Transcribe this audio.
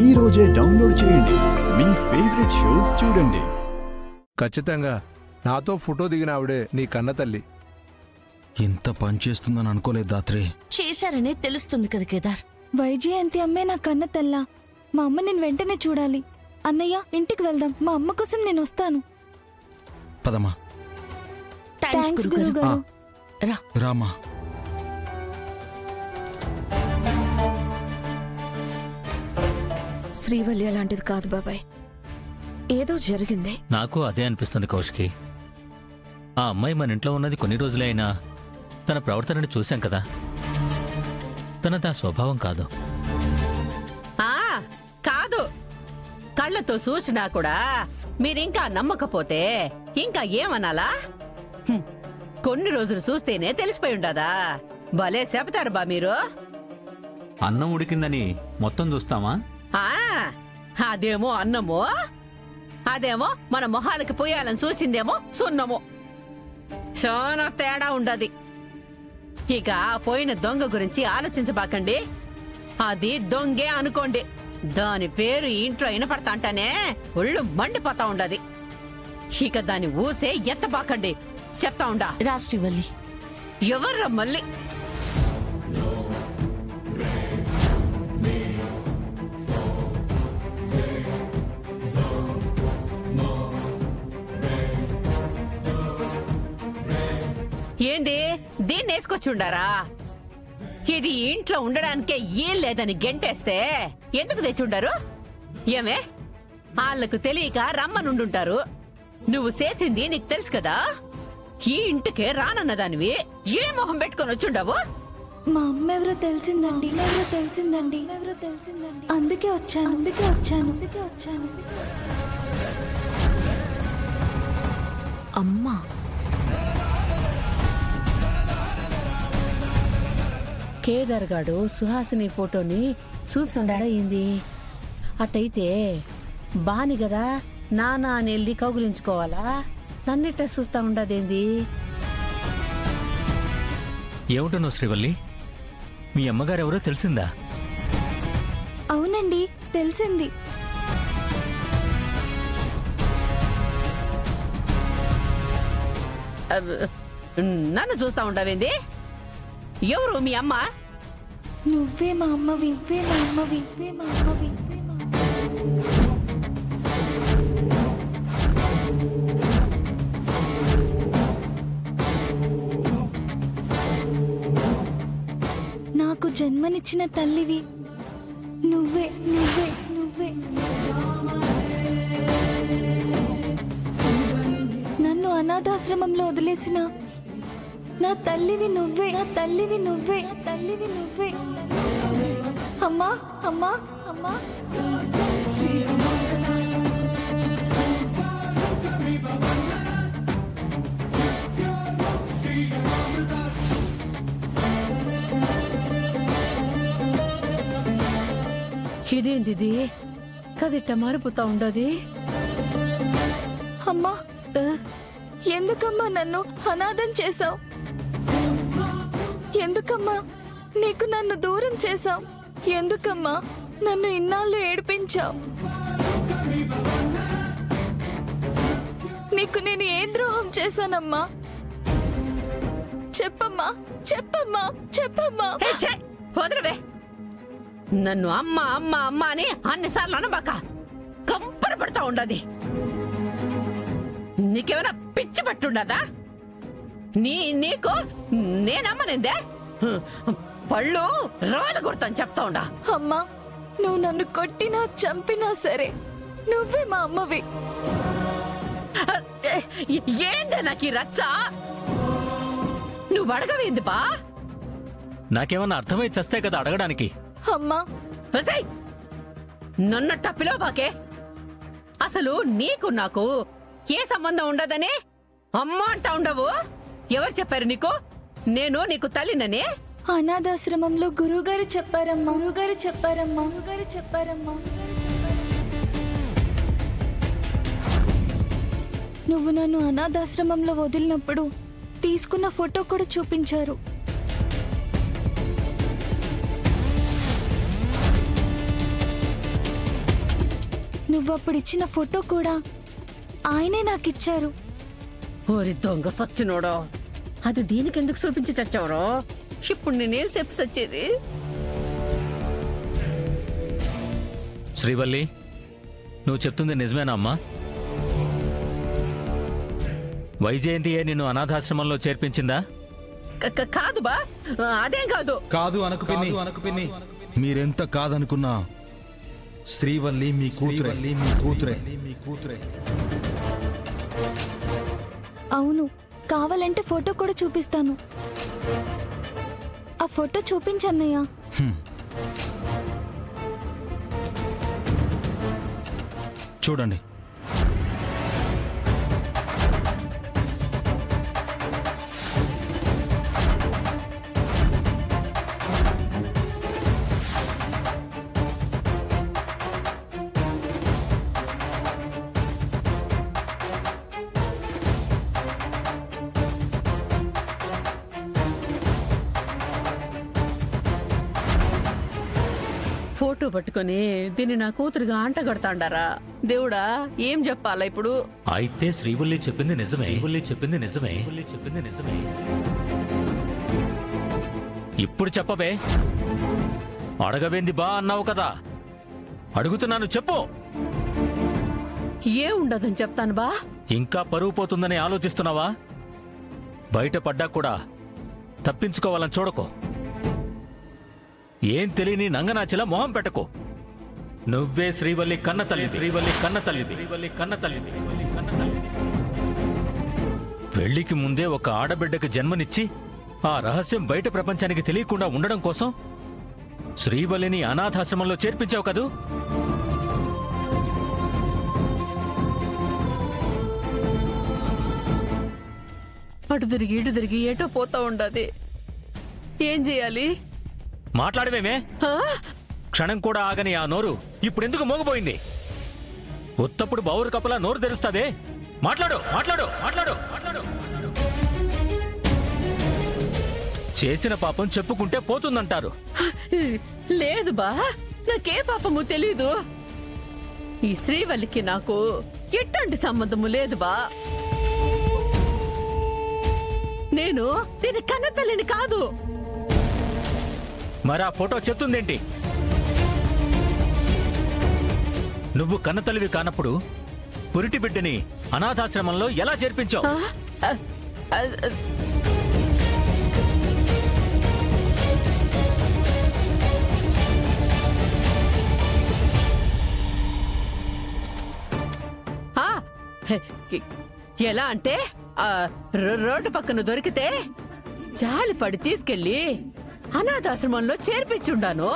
ఈ రోజే డౌన్లోడ్ చేయండి. మీ ఫేవరెట్ షోస్ చూడండి. ఖచ్చితంగా నాతో ఫోటో దిగిన ఆవిడే నీ కన్న తల్లి. ఇంత పని చేస్తుందని అనుకోలేదు దాత్రి. చేశారనే తెలుస్తుంది కదా కేదార్. వైజయంతి అమ్మే నా కన్న తల్లా. మా అమ్మ నేను వెంటనే చూడాలి. అన్నయ్య ఇంటికి వెళ్దాం. మా అమ్మ కోసం నేను వస్తాను. పదమ్మా. థాంక్స్ గురుగారు. రా రామా. శ్రీవల్లి అలాంటిది కాదు బాబాయ్. ఏదో జరిగింది. నాకు అదే అనిపిస్తుంది కౌశికి. ఆ అమ్మాయి మన ఇంట్లో ఉన్నది కొన్ని రోజులే అయినా తన ప్రవర్తనని చూశాం కదా. తనది ఆ స్వభావం కాదు. కాదు, కళ్ళతో చూసినా కూడా మీరింకా నమ్మకపోతే ఇంకా ఏమనాలా? కొన్ని రోజులు చూస్తేనే తెలిసిపోయి ఉండదా? భలే చెప్తారు బా మీరు. అన్నం ఉడికిందని మొత్తం చూస్తామా? అదేమో అన్నమో, అదేమో మన మొహాలకి పోయాలని చూసిందేమో సున్నమో. చాలా తేడా ఉండది. ఇక పోయిన దొంగ గురించి ఆలోచించబాకండి. అది దొంగే అనుకోండి. దాని పేరు ఇంట్లో వినపడతా అంటానే ఒళ్ళు మండిపోతా ఉండది. ఇక దాని ఊసే ఎత్తబాకండి. చెప్తా ఉండా. రాష్ట్రీవల్లి ఎవర్రా మళ్ళీ? ఏంది దీన్ని వేసుకొచ్చుండారా? ఇది ఇంట్లో ఉండడానికే ఏం లేదని గెంటేస్తే ఎందుకు తెచ్చుండారు? ఏమే వాళ్ళకు తెలియక రమ్మనుండుంటారు. నువ్వు చేసింది నీకు తెలుసు కదా. ఈ ఇంటికే రానన్నదానివి ఏ మొహం పెట్టుకొని వచ్చుండవు? మా అమ్మ ఎవరో తెలిసిందండి. అందుకే వచ్చాను. అమ్మా, కేదార్ గాడు సుహాసిని ఫోటోని చూసుండాడయింది. అట్టయితే బాని కదా నానా అని వెళ్ళి కౌగులించుకోవాలా? నన్నిట్ట చూస్తా ఉండదేంది? ఏమిటన్నావు శ్రీవల్లి? మీ అమ్మగారెవరో తెలిసిందా? అవునండి, తెలిసింది. నన్ను చూస్తా ఉండవేంది? ఎవరు మీ అమ్మ? నువ్వే మా అమ్మవి. నాకు జన్మనిచ్చిన తల్లివి నువ్వే. నన్ను అనాథాశ్రమంలో వదిలేసిన నా తల్లివి నువ్వే. అమ్మా. ఇదేంది కదిట్ట మారిపోతా ఉండది? అమ్మా, ఎందుకమ్మా నన్ను అనాథం చేశావు? ఎందుకమ్మా నీకు నన్ను దూరం చేశావు? ఎందుకమ్మా నన్ను ఇన్నాళ్ళు ఏడిపించావు? నీకు నేను ఏ ద్రోహం చేశానమ్మా? చెప్పమ్మా. వదలవే. నన్ను అమ్మ అని అన్నిసార్లు అనబాక. కంపర పడతా ఉండది. నీకేమైనా పిచ్చి పట్టుండదా? నీకు నేనమ్మనిందే పళ్ళు రోలు కొడతాను చెప్తా ఉండా. అమ్మా, నువ్వు నన్ను కొట్టినా చంపినా సరే నువ్వే మా అమ్మవి. ఏందే నాకు ఈ రచ్చ? నువ్వు అడగవేంది బా? నాకేమన్నా అర్థమై చస్తే కదా అడగడానికి. అమ్మా, నన్నట్ట పిలవబాకే. అసలు నీకు నాకు ఏ సంబంధం ఉండదని అమ్మ అంటా ఉండవు. ఎవరు చెప్పారు నీకు నేను నీకు తల్లినని? అనాథాశ్రమంలో గురువుగారు చెప్పారమ్మా. నువ్వు నన్ను అనాథాశ్రమంలో వదిలినప్పుడు తీసుకున్న ఫోటో కూడా చూపించారు. నువ్వప్పుడిచ్చిన ఫోటో కూడా ఆయనే నాకిచ్చారు. ఓరి దొంగ సచ్చినోడో, అది దీనికెందుకు చూపించి చచ్చావరో? ఇప్పుడు నేనేం చెప్పి సచ్చేది? శ్రీవల్లి, నువ్వు చెప్తుంది నిజమేనా అమ్మా? వైజయంతియే నిన్ను అనాథాశ్రమంలో చేర్పించిందా? కాదు బా, అదేం కాదు. కాదు అనకు పిన్ని. మీరెంత కాదనుకున్నా శ్రీవల్లి మీ కూతురే. అవును, కావాలంటే ఫోటో కూడా చూపిస్తాను. ఆ ఫోటో చూపించన్నయ్య. చూడండి. ఫోటో పట్టుకొని దీన్ని నా కూతురుగా అంటగడతాండారా? దేవుడా, ఏం చెప్పాలా ఇప్పుడు? అయితే శ్రీవల్లి చెప్పింది నిజమే. ఇప్పుడు చెప్పవే. అడగవేంది బా అన్నావు కదా, అడుగుతున్నాను చెప్పు. ఏ ఉండదని చెప్తాను బా. ఇంకా పరువు పోతుందని ఆలోచిస్తున్నావా? బయటపడ్డా కూడా తప్పించుకోవాలని చూడకో. ఏం తెలియని నంగనాచిలా మొహం పెట్టకు. నువ్వే శ్రీవల్లి కన్న తల్లి. పెళ్లికి ముందే ఒక ఆడబిడ్డకి జన్మనిచ్చి ఆ రహస్యం బయట ప్రపంచానికి తెలియకుండా ఉండడం కోసం శ్రీవల్లిని అనాథాశ్రమంలో చేర్పించావు కదూ? అటు తిరిగి ఇటు తిరిగి ఏటో పోతా ఉండదు. ఏం చేయాలి? మాట్లాడవేమే? క్షణం కూడా ఆగని ఆ నోరు ఇప్పుడెందుకు మోగపోయింది? ఉత్తప్పుడు బౌరు కప్పలా నోరు తెరుస్తావే. మాట్లాడు. చేసిన పాపం చెప్పుకుంటే పోతుందంటారు. లేదు బా, నాకే పాపము తెలీదు. ఈ శ్రీవల్లికి నాకు ఎట్లాంటి సంబంధము లేదు బా. నేను దీని కన్న తల్లిని కాదు. మరి ఆ ఫోటో చెప్తుందేంటి? నువ్వు కన్నతల్లివి కానప్పుడు పురిటి బిడ్డని అనాథాశ్రమంలో ఎలా చేర్పించావు? ఎలా అంటే రోడ్డు పక్కన దొరికితే జాలి పడి తీసుకెళ్లి అనాథాశ్రమంలో చేర్పించుండాను.